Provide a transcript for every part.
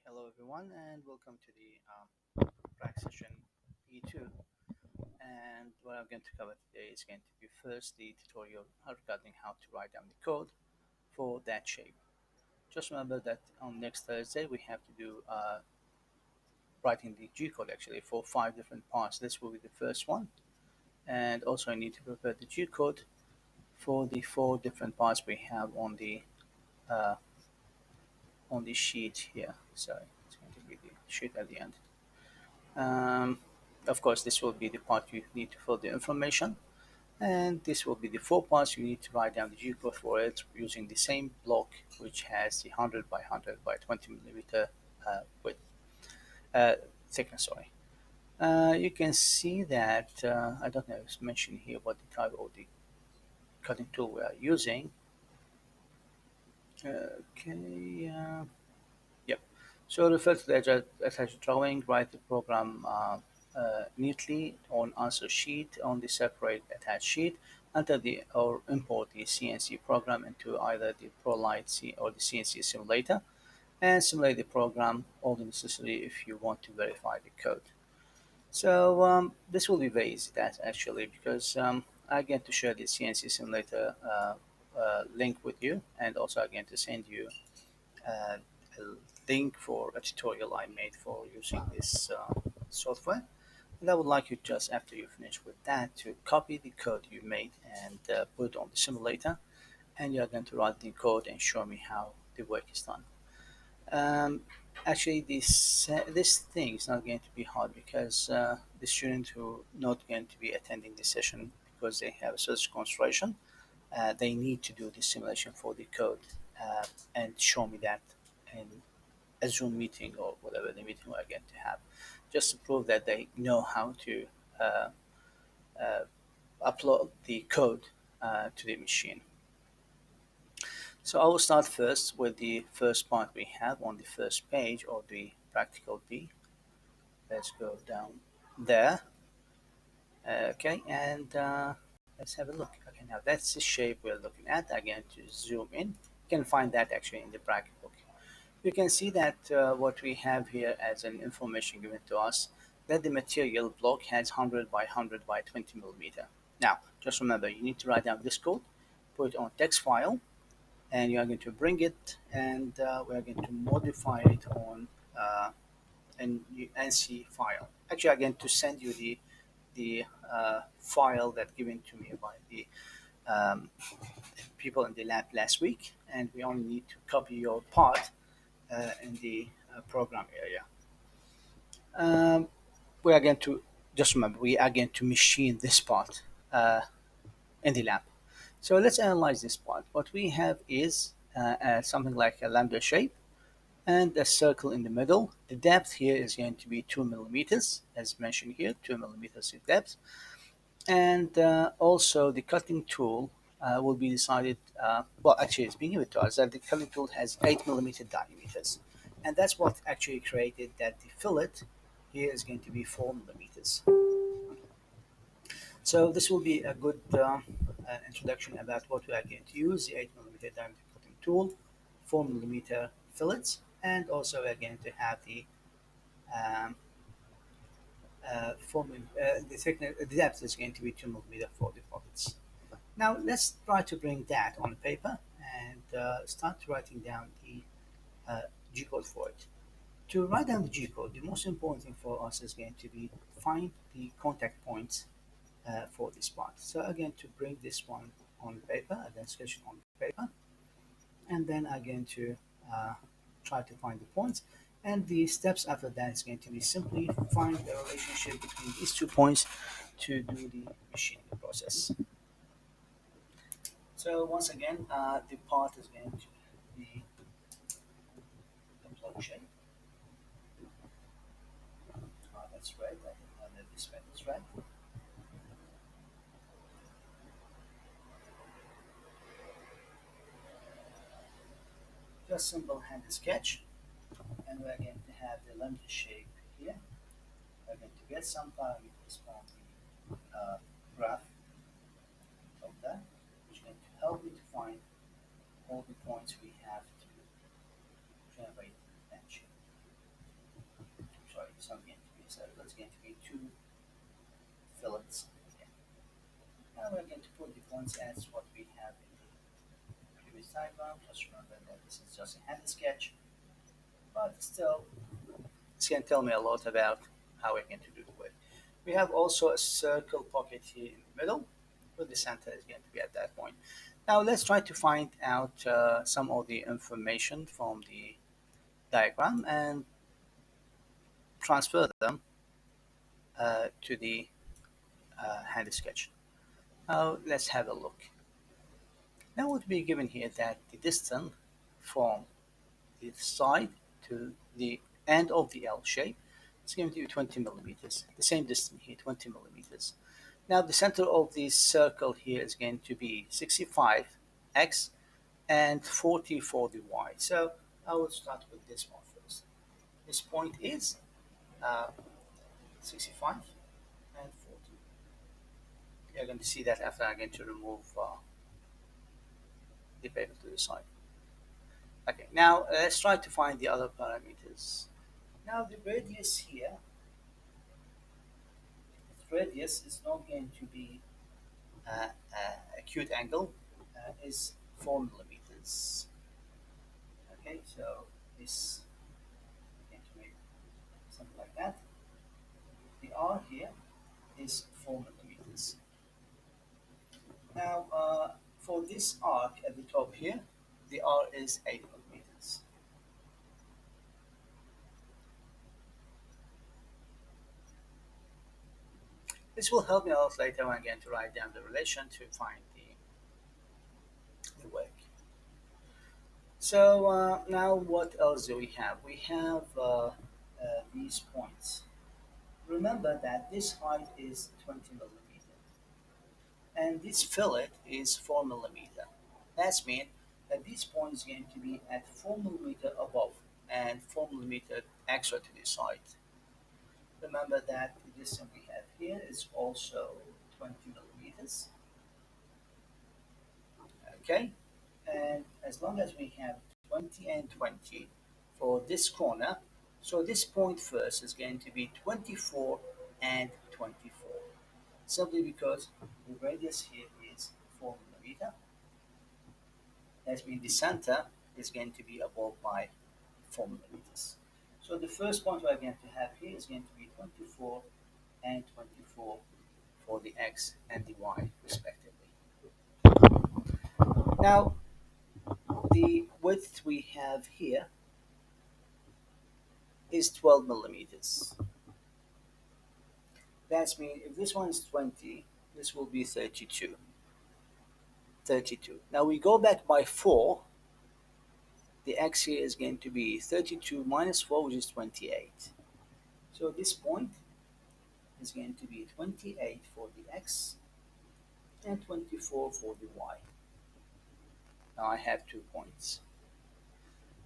Hello, everyone, and welcome to the PRAC session E2. And what I'm going to cover today is going to be first the tutorial regarding how to write down the code for that shape. Just remember that on next Thursday we have to do writing the G code actually for 5 different parts. This will be the first one, and also I need to prepare the G code for the 4 different parts we have uh, on the sheet here. So it's going to be the sheet at the end. Um, of course, this will be the part you need to fill the information, and this will be the 4 parts you need to write down the G code for it using the same block, which has the 100 by 100 by 20 millimeter width, uh, thickness. Sorry. You can see that I don't know if it's mentioned here what the type of the cutting tool we are using. Okay. Yep. So refer to the attached drawing, write the program neatly on answer sheet on the separate attached sheet, enter the or import the CNC program into either the ProLite or the CNC simulator, and simulate the program all the necessary if you want to verify the code. So this will be very easy that actually because I get to share the CNC simulator link with you, and also I'm going to send you uh, a link for a tutorial I made for using this software. And I would like you just after you finish with that to copy the code you made and put it on the simulator, and you're going to write the code and show me how the work is done. Um, Actually, this thing is not going to be hard because the student who not going to be attending the session because they have a such concentration, they need to do the simulation for the code uh, and show me that in a Zoom meeting or whatever the meeting we're going to have, just to prove that they know how to uh, uh, upload the code to the machine. So I will start first with the first part we have on the first page of the practical B. Let's go down there. Okay, and let's have a look. Okay, now that's the shape we're looking at. Again, to zoom in, you can find that actually in the bracket book. You can see that what we have here as an information given to us that the material block has 100 by 100 by 20 millimeter. Now, just remember, you need to write down this code, put it on text file, and you are going to bring it, and we are going to modify it on an NC file. Actually, I'm going to send you the file that given to me by the um, people in the lab last week, and we only need to copy your part in the program area. Um, we are going to just remember we are going to machine this part uh, in the lab. So let's analyze this part. What we have is something like a lambda shape and a circle in the middle. The depth here is going to be 2 millimeters, as mentioned here, 2 millimeters in depth. And also the cutting tool will be decided, well, actually it's being given to us that the cutting tool has 8 millimeter diameters. And that's what actually created that the fillet here is going to be 4 millimeters. So this will be a good introduction about what we are going to use, the 8 millimeter diameter cutting tool, 4 millimeter fillets, and also we are going to have um, the thickness, the depth is going to be 2 millimeter for the pockets. Now let's try to bring that on paper and start writing down the uh, G code for it. To write down the G code, the most important thing for us is going to be find the contact points for this part. So again, to bring this one on paper, again sketch it on paper, and then again to uh, try to find the points. And the steps after that is going to be simply find the relationship between these 2 points to do the machining process. So once again, the part is going to be the plug shape. That's red. I think this red is red. Just simple hand sketch, and we're going to have the lambda shape here. We're going to get some parameters from the graph of that, which is going to help me to find all the points we have to generate that shape. points as what we have in the previous diagram. Just remember that this is just a hand sketch, but still, this can tell me a lot about how we're going to do the work. We have also a circle pocket here in the middle, where the center is going to be at that point. Now let's try to find out some of the information from the diagram and transfer them to the hand sketch. Now let's have a look. Now what we given here that the distance from the side to the end of the L shape is going to be 20 millimeters. The same distance here, 20 millimeters. Now the center of the circle here is going to be 65 x and 40 for the y. So I will start with this one first. This point is 65 and 40. You're going to see that after I'm going to remove the paper to the side. Okay, now let's try to find the other parameters. Now the radius here, the radius is not going to be acute angle, is 4 millimeters. Okay, so this is going to make something like that. The R here is 4 millimeters. Now for this arc at the top here, the R is 8 millimeters. This will help me out later when I'm going to write down the relation to find the work. So now what else do we have? We have these points. Remember that this height is 20 millimeter and this fillet is 4 millimeter. That means that this point is going to be at 4 millimeter above and 4 millimeter extra to the side. Remember that the distance we have here is also 20 millimeters. Okay, and as long as we have 20 and 20 for this corner, so this point first is going to be 24 and 24, simply because the radius here is 4 millimeter. That means the center is going to be above by 4 millimeters. So the first point we're going to have here is going to be 24 and 24 for the x and the y respectively. Now the width we have here is 12 millimeters. That means if this one is 20, this will be 32. 32. Now we go back by 4. The x here is going to be 32 minus 4, which is 28. So this point is going to be 28 for the x and 24 for the y. Now I have 2 points.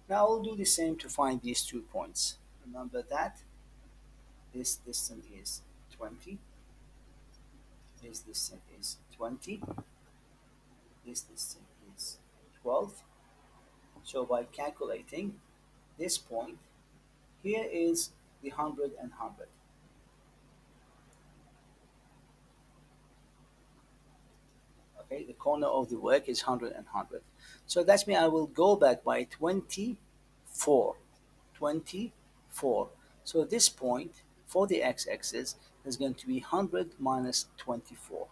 Now I'll do the same to find these 2 points. Remember that this distance is 20, this distance is 20, this distance is 12. So by calculating this point, here is the 100 and 100. Okay, the corner of the work is 100 and 100. So that means I will go back by 24. 24. So this point for the x-axis is going to be 100 minus 24.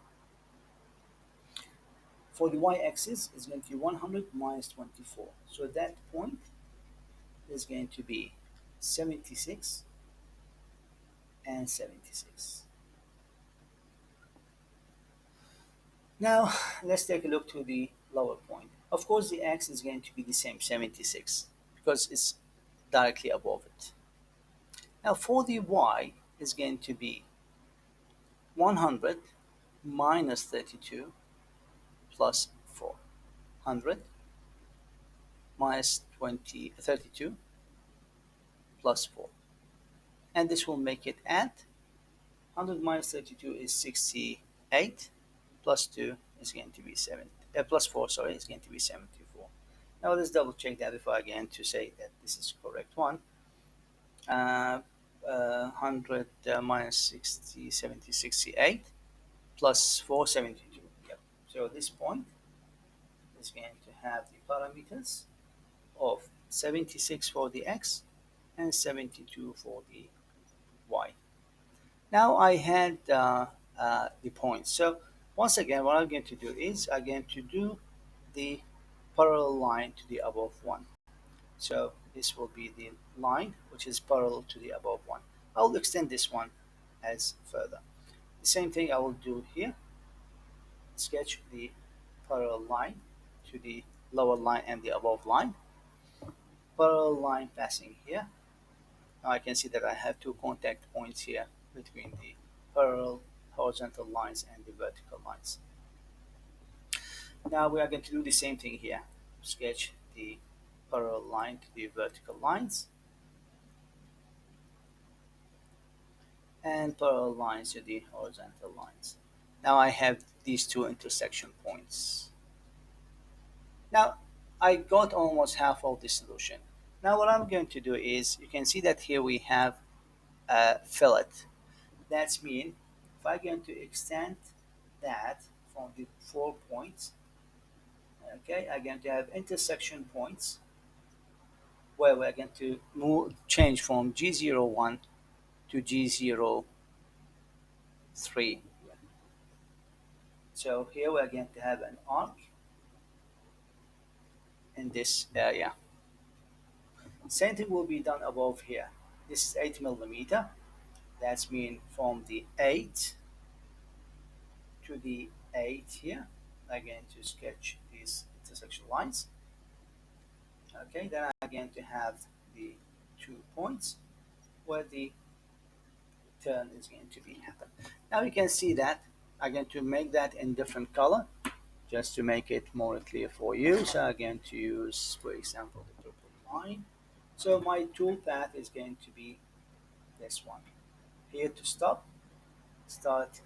For the y-axis is going to be 100 minus 24. So that point is going to be 76 and 76. Now let's take a look to the lower point. Of course the x is going to be the same, 76, because it's directly above it. Now for the y is going to be 100 minus 32 plus 4. 100 minus 32 plus 4. And this will make it at 100 minus 32 is 68, plus 2 is going to be 7, plus 4, sorry, is going to be 74. Now let's double check that before again to say that this is correct one. 100 minus 60, 70, 68, plus 4, 72. Yep. So this point is going to have the parameters of 76 for the x and 72 for the y. Now I had the points. So once again, what I'm going to do is I'm going to do the parallel line to the above one. So this will be the line which is parallel to the above one. I'll extend this one as further. The same thing I will do here. Sketch the parallel line to the lower line and the above line. Parallel line passing here. Now I can see that I have two contact points here between the parallel horizontal lines and the vertical lines. Now we are going to do the same thing here. Sketch the parallel line to the vertical lines and parallel lines to the horizontal lines. Now I have these two intersection points. Now I got almost half of the solution. Now what I'm going to do is, you can see that here we have a fillet. That's mean if I'm going to extend that from the 4 points, okay, I'm going to have intersection points where we're going to change from G01 to G03. So here we're going to have an arc in this area. Same thing will be done above here. This is 8 millimeter. That's mean from the 8 to the 8 here. I'm going to sketch these intersection lines. Okay, then I'm going to have the 2 points where the turn is going to be happen. Now you can see that I'm going to make that in different color just to make it more clear for you. So I'm going to use, for example, the purple line. So my tool path is going to be this one. Here to stop, start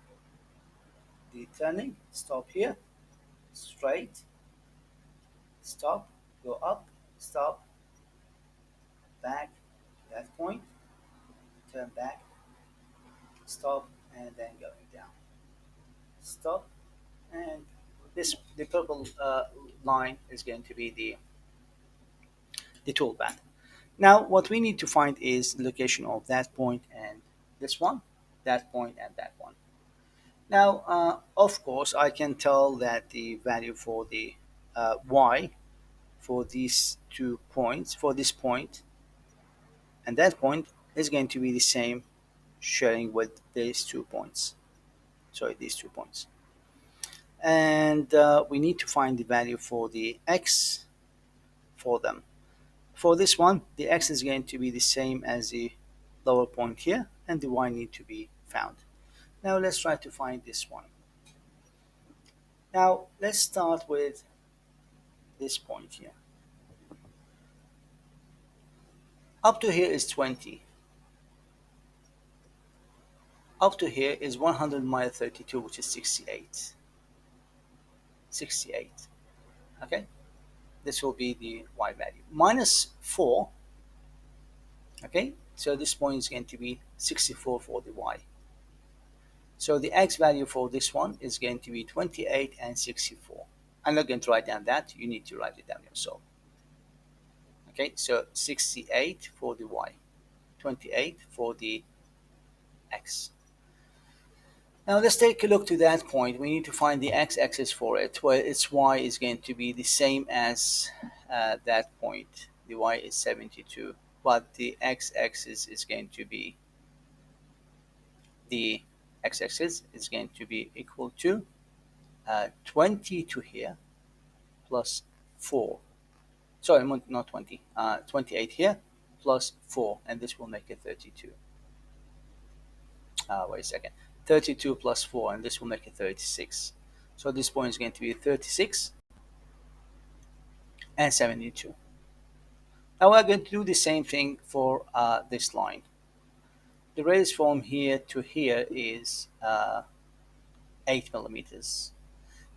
the turning, stop here, straight, stop, go up, stop, back to that point, turn back, stop, and then going down. Stop, and the purple line is going to be the tool path. Now what we need to find is the location of that point and this one, that point and that one. Now of course I can tell that the value for the y for these 2 points, for this point and that point, is going to be the same, sharing with these 2 points. Sorry, these 2 points. And we need to find the value for the x for them. For this one, the x is going to be the same as the lower point here, and the y need to be found. Now let's try to find this one. Now let's start with this point here. Up to here is 20. Up to here is 100 minus 32, which is 68. 68. Okay? This will be the y value. Minus 4. Okay? So this point is going to be 64 for the y. So the x value for this one is going to be 28 and 64. I'm not going to write down that. You need to write it down yourself. Okay, so 68 for the y, 28 for the x. Now let's take a look to that point. We need to find the x-axis for it, where its y is going to be the same as that point. The y is 72, but the x-axis is going to be, the x-axis is going to be equal to 20 to here plus 4. Sorry, not 20, 28 here plus 4, and this will make it 32. Wait a second. 32 plus 4, and this will make it 36. So this point is going to be 36 and 72. Now we're going to do the same thing for this line. The radius from here to here is 8 millimeters.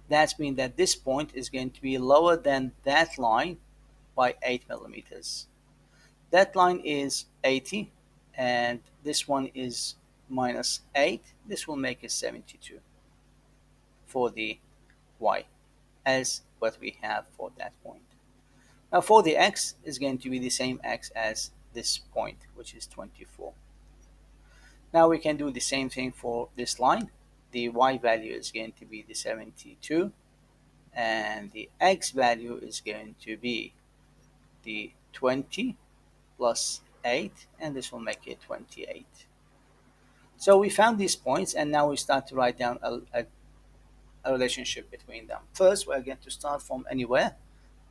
That means that this point is going to be lower than that line by 8 millimeters. That line is 80, and this one is minus 8. This will make it 72 for the y as what we have for that point. Now for the x is going to be the same x as this point, which is 24. Now we can do the same thing for this line. The y value is going to be the 72, and the x value is going to be the 20 plus 8, and this will make it 28. So we found these points, and now we start to write down a relationship between them. First, we're going to start from anywhere.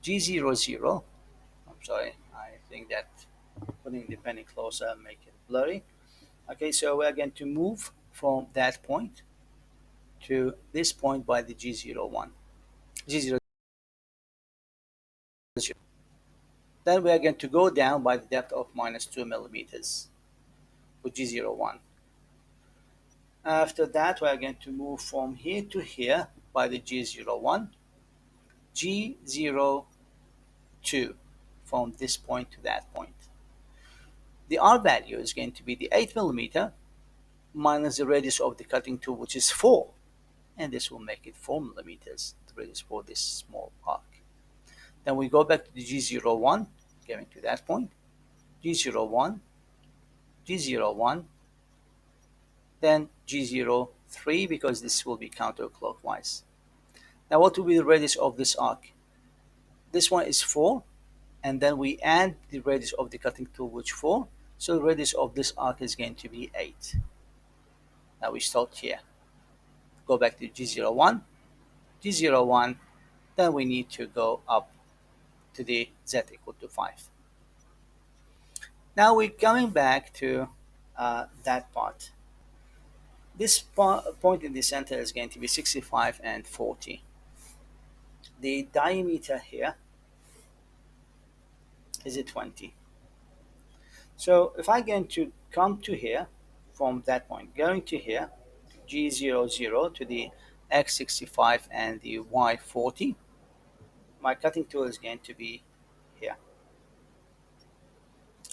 G00, I'm sorry, I think that putting the penny closer make it blurry. Okay, so we're going to move from that point to this point by the G01. G00. Then we are going to go down by the depth of minus 2 millimeters for G01. After that, we are going to move from here to here by the G01, G02 from this point to that point. The R value is going to be the 8 millimeter minus the radius of the cutting tool, which is 4, and this will make it 4 millimeters, the radius for this small arc. Then we go back to the G01, going to that point, G01, G01, then G03, because this will be counterclockwise. Now what will be the radius of this arc? This one is 4, and then we add the radius of the cutting tool, which 4, so the radius of this arc is going to be 8. Now we start here. Go back to G01, G01, then we need to go up to the Z equal to 5. Now we're coming back to that part. This point in the center is going to be 65 and 40. The diameter here is a 20. So if I'm going to come to here from that point, going to here, G00 to the X65 and the Y40, my cutting tool is going to be here.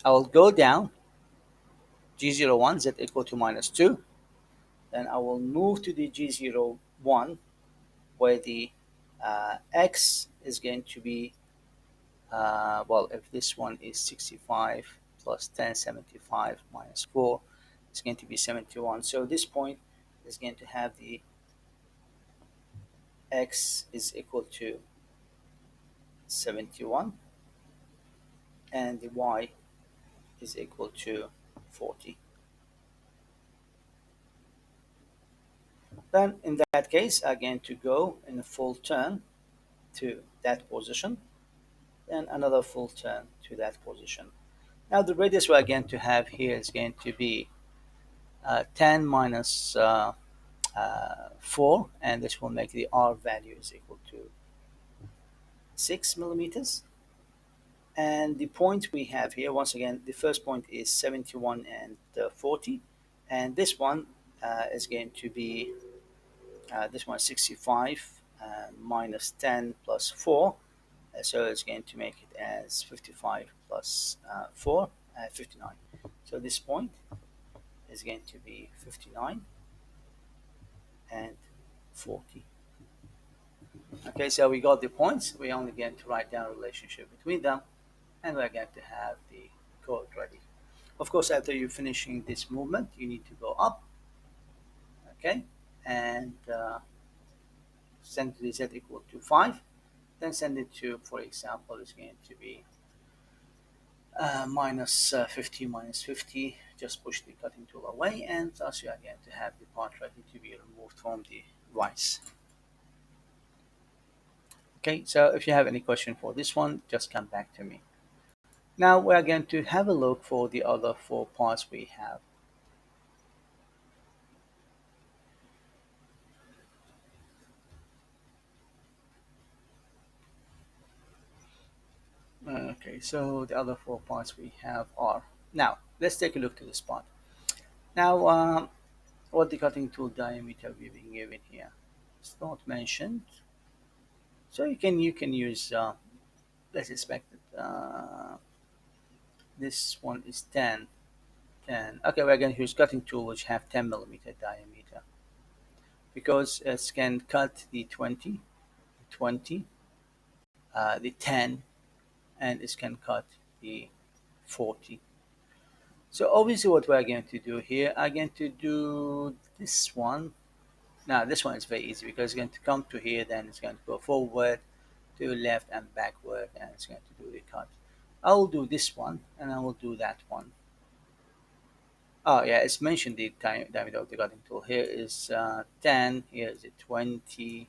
I will go down G01, Z equal to minus 2. Then I will move to the G01 where the X is going to be, well, if this one is 65 plus 10, 75 minus 4, it's going to be 71. So this point is going to have the X is equal to 71 and the Y is equal to 40. Then in that case, again to go in a full turn to that position, then another full turn to that position. Now the radius we're going to have here is going to be 10 minus 4, and this will make the R value is equal to 6 millimeters. And the point we have here, once again, the first point is 71 and 40, and this one is going to be this one is 65 minus 10 plus 4, so it's going to make it as 55 plus 4, 59. So this point is going to be 59 and 40. Okay, so we got the points. We're only going to write down a relationship between them, and we're going to have the code ready. Of course, after you're finishing this movement, you need to go up, okay, and send the Z equal to 5, then send it to, for example, it's going to be minus 50 minus 50, just push the cutting tool away, and thus you are going to have the part ready to be removed from the vise. Okay, so if you have any question for this one, just come back to me. Now we are going to have a look for the other 4 parts we have. Okay, so the other 4 parts we have are, now let's take a look to this part. Now what the cutting tool diameter we've been given here, it's not mentioned, so you can use let's expect it, this one is 10. Okay, we're going to use cutting tool which have 10 millimeter diameter, because it can cut the 20 20, the 10, and it can cut the 40. So obviously what we're going to do here, I'm going to do this one. Now this one is very easy because it's going to come to here, then it's going to go forward, to left and backward, and it's going to do the cut. I will do this one and I will do that one. Oh yeah, it's mentioned the diameter of the cutting tool. Here is 10, here is it 20,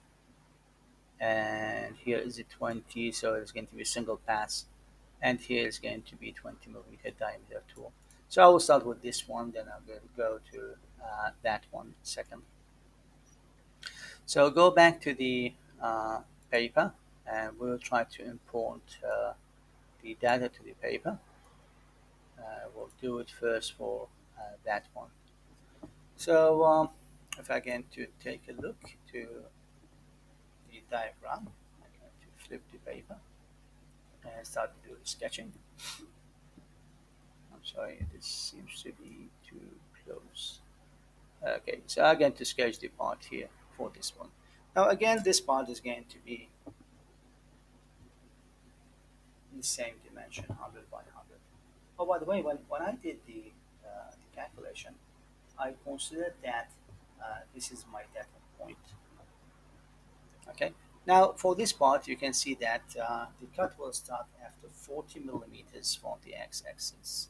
and here is it 20, so it's going to be a single pass. And here is going to be 20 millimeter diameter tool. So I will start with this one, then I will go to that one second. So go back to the paper, and we'll try to import the data to the paper. We'll do it first for that one. So if I get to take a look to the diagram, I'm going to flip the paper and start to do the sketching. I'm sorry, this seems to be too close. Okay, so I'm going to sketch the part here for this one. Now again, this part is going to be in the same dimension, 100 by 100. Oh, by the way, when I did the calculation, I considered that this is my data point. Okay. Now for this part, you can see that the cut will start after 40 millimeters from the x-axis,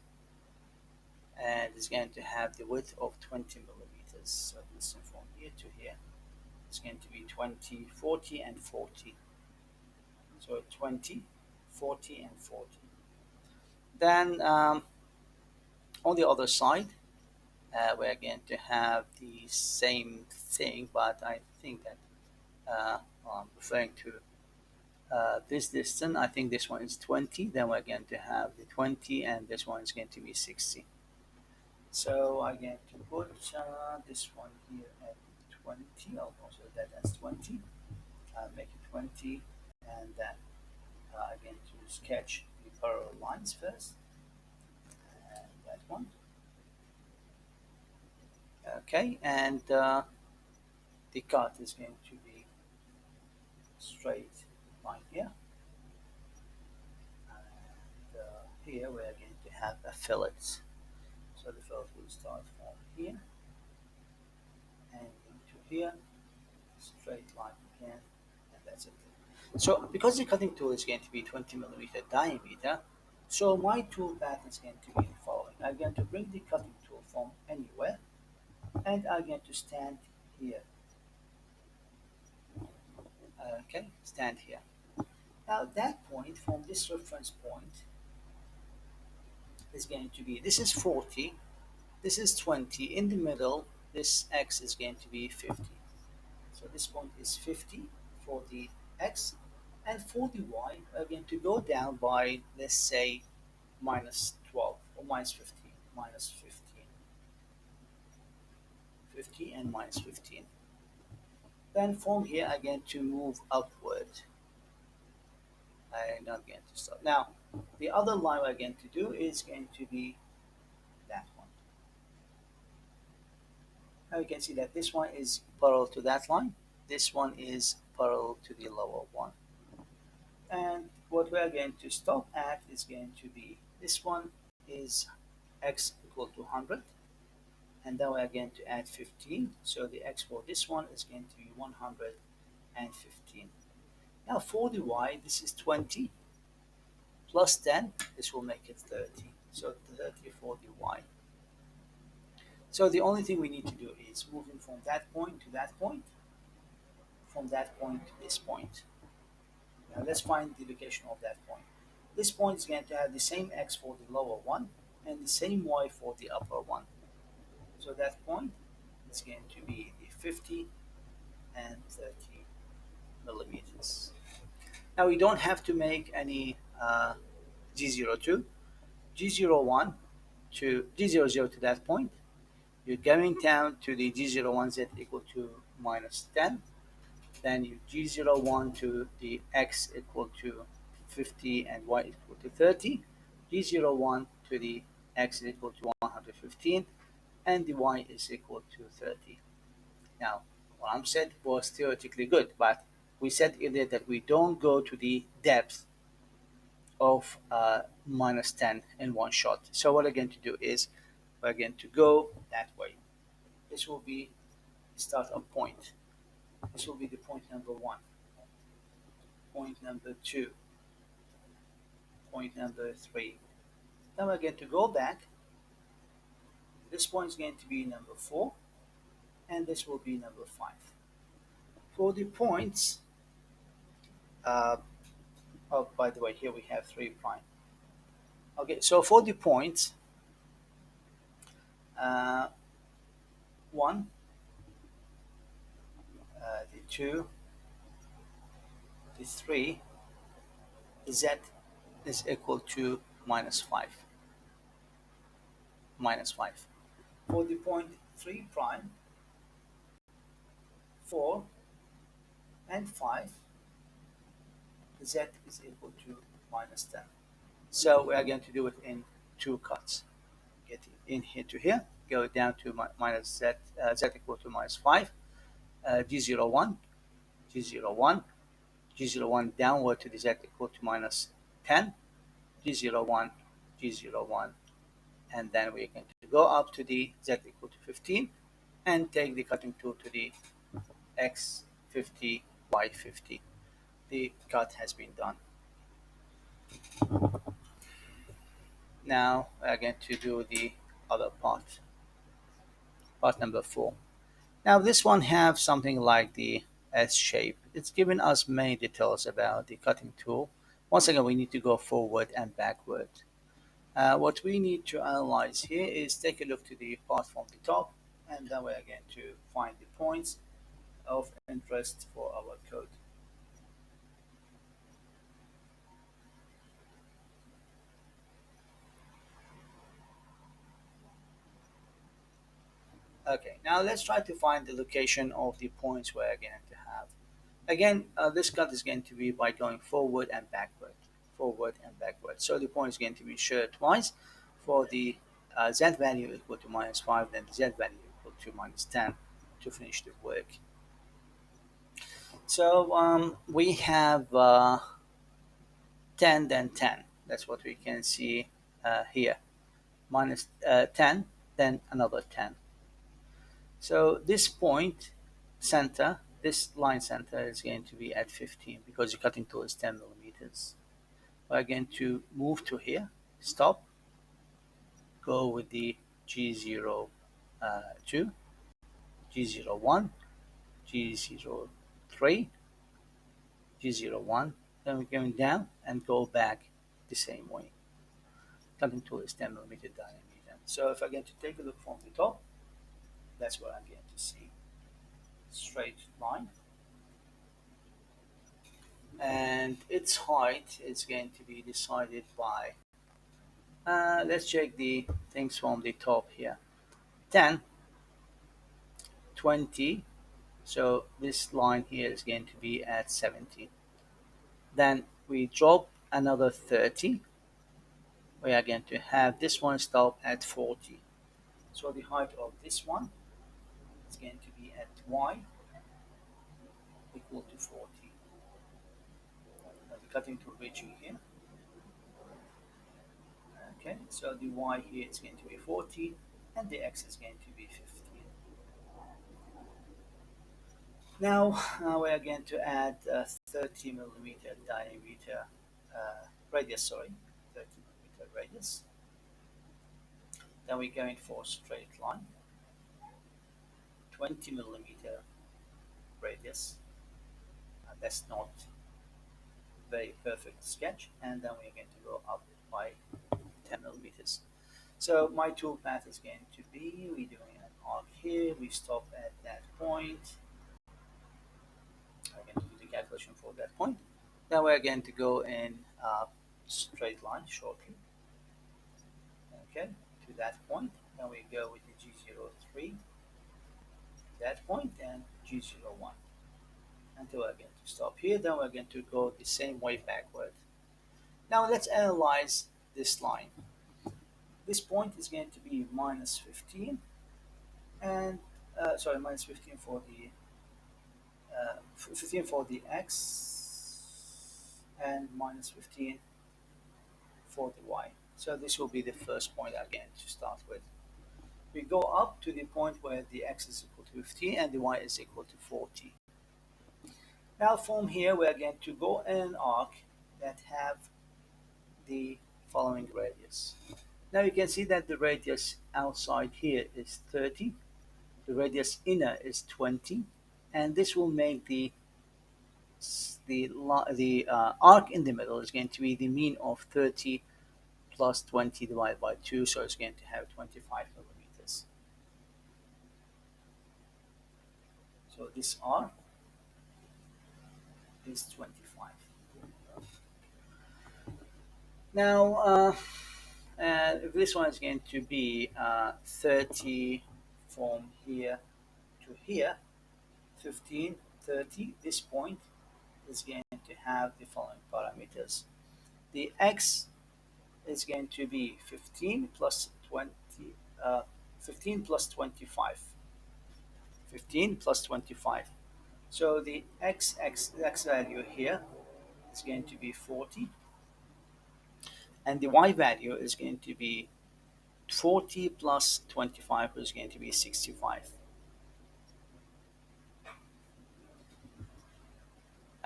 and it's going to have the width of 20 millimeters. So listen, from here to here, it's going to be 20, 40, and 40. So 20, 40, and 40. Then on the other side, we're going to have the same thing, but I think that I'm referring to this distance. I think this one is 20. Then we're going to have the 20, and this one is going to be 60. So I'm going to put this one here at 20. I'll consider that as 20. I'll make it 20, and then I'm going to sketch the parallel lines first, and that one. Okay, and the cut is going to be straight line here, and here we are going to have a fillet. So the fillet will start from here and into here, straight line again, and that's it. So because the cutting tool is going to be 20 millimeter diameter, so my tool path is going to be the following. I'm going to bring the cutting tool from anywhere, and I'm going to stand here. Okay, stand here. Now that point, from this reference point, is going to be, this is 40, this is 20, in the middle, this x is going to be 50. So this point is 50 for the x, and for the y, we're going to go down by, let's say, minus 12 or minus 15, minus 15, 50 and minus 15. Then from here, I'm going to move upward. I'm not going to stop. Now, the other line we're going to do is going to be that one. Now you can see that this one is parallel to that line. This one is parallel to the lower one. And what we are going to stop at is going to be, this one is x equal to 100, and then we are going to add 15. So the x for this one is going to be 115. Now for the y, this is 20 plus 10. This will make it 30. So 30 for the y. So the only thing we need to do is moving from that point to that point, from that point to this point. Now let's find the location of that point. This point is going to have the same x for the lower one and the same y for the upper one. So that point is going to be the 50 and 30 millimeters. Now we don't have to make any G02, G01 to G00 to that point. You're going down to the G01 z equal to minus 10. Then you G01 to the x equal to 50 and y equal to 30. G01 to the x is equal to 115, and the y is equal to 30. Now, what I'm said was theoretically good, but we said earlier that we don't go to the depth of minus 10 in one shot. So what we're going to do is we're going to go that way. This will be the startup point. This will be the point number one, point number two, point number three. Then we're going to go back. This point is going to be number four, and this will be number five. For the points, uh, oh, by the way, here we have 3 prime. Okay, so for the points, uh, 1, the 2, the 3, the z is equal to minus 5. Minus 5. For the point 3 prime, 4, and 5, the z is equal to minus 10. So we are going to do it in 2 cuts. Get in here to here, go down to minus z, z equal to minus 5, g01, g01, g01 downward to the z equal to minus 10, g01, g01, and then we're going to go up to the z equal to 15 and take the cutting tool to the x50, y50. The cut has been done. Now we're going to do the other part, part number 4. Now this one have something like the S shape. It's given us many details about the cutting tool. Once again, we need to go forward and backward. What we need to analyze here is take a look to the part from the top, and then we're going to find the points of interest for our code. Okay, now let's try to find the location of the points we're going to have. Again, this cut is going to be by going forward and backward, forward and backward. So the point is going to be shared twice for the z value equal to minus 5, then the z value equal to minus 10 to finish the work. So we have 10, then 10. That's what we can see here. Minus 10, then another 10. So this point center, this line center is going to be at 15 because the cutting tool is 10 millimeters. We're going to move to here, stop, go with the G02, G01, G03, G01, then we're going down and go back the same way. Cutting tool is 10 millimeter diameter. So if I'm going to take a look from the top, that's what I'm going to see. Straight line. And its height is going to be decided by, let's check the things from the top here. 10, 20, so this line here is going to be at 70. Then we drop another 30. We are going to have this one stop at 40. So the height of this one is going to be at y equal to 40. The cutting tool reaching here. Okay, so the y here is going to be 40 and the x is going to be 15. Now we are going to add 30 millimeter diameter radius, sorry, 30 millimeter radius. Then we're going for straight line, 20 millimeter radius. That's not very perfect sketch, and then we're going to go up by 10 millimeters. So my tool path is going to be, we're doing an arc here, we stop at that point. I'm going to do the calculation for that point. Then we're going to go in straight line shortly. Okay, to that point. Then we go with the G03, that point, and G01. Until we're going to stop here. Then we're going to go the same way backward. Now let's analyze this line. This point is going to be minus 15, and sorry, minus 15 for the 15 for the x and minus 15 for the y. So this will be the first point again to start with. We go up to the point where the x is equal to 15 and the y is equal to 40. Now from here we are going to go in an arc that have the following radius. Now you can see that the radius outside here is 30, the radius inner is 20, and this will make the arc in the middle is going to be the mean of 30 plus 20 divided by 2, so it's going to have 25 millimeters. So this arc is 25. Now, this one is going to be 30 from here to here, 15, 30. This point is going to have the following parameters. The x is going to be 15 plus 20, 15 plus 25. 15 plus 25. So the x value here is going to be 40, and the y value is going to be 40 plus 25 is going to be 65.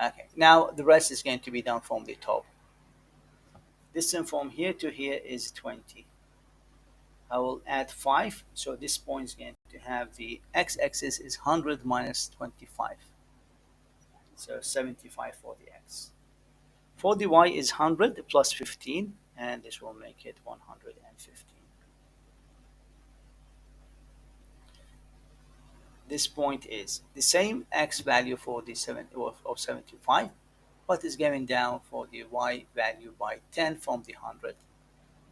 Okay, now the rest is going to be done from the top. Distance from here to here is 20. I will add 5, so this point is going to have the x-axis is 100 minus 25. So 75 for the x. For the y is 100 plus 15, and this will make it 115. This point is the same x value for the 75, but is going down for the y value by 10 from the 100.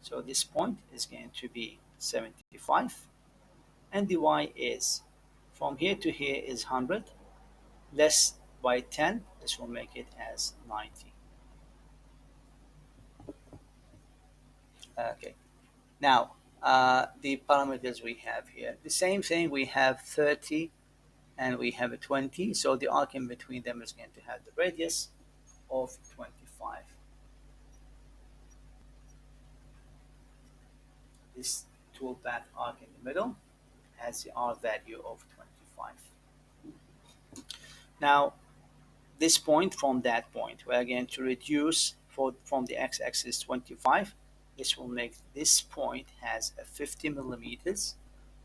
So this point is going to be 75, and the y is from here to here is 100, less by 10, this will make it as 90. Okay, now the parameters we have here, the same thing, we have 30 and we have a 20, so the arc in between them is going to have the radius of 25. This tool path arc in the middle has the R value of 25. Now this point from that point, we're going to reduce from the x-axis 25. This will make this point has a 50 millimeters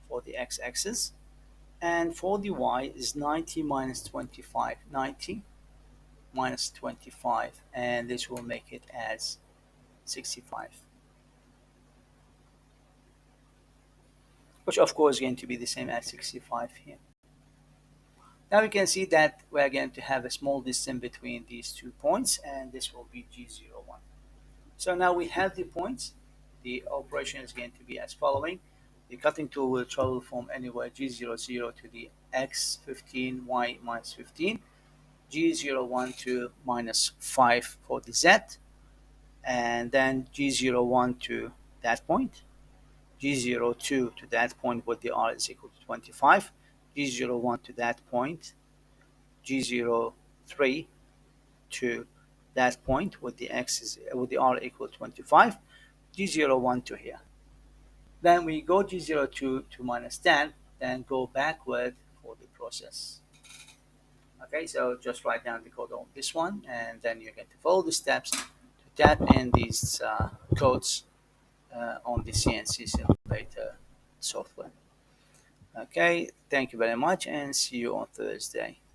for the x-axis, and for the y is 90 minus 25. 90 minus 25, and this will make it as 65, which of course is going to be the same as 65 here. Now we can see that we are going to have a small distance between these 2 points, and this will be G01. So now we have the points. The operation is going to be as following. The cutting tool will travel from anywhere G00 to the x15, y minus 15, G01 to minus 5 for the z, and then G01 to that point, G02 to that point where the R is equal to 25, G01 to that point, G03 to that point with the R equal to 25, G01 to here. Then we go G02 to minus 10, then go backward for the process. Okay, so just write down the code on this one, and then you're going to follow the steps to tap in these codes on the CNC simulator software. Okay, thank you very much, and see you on Thursday.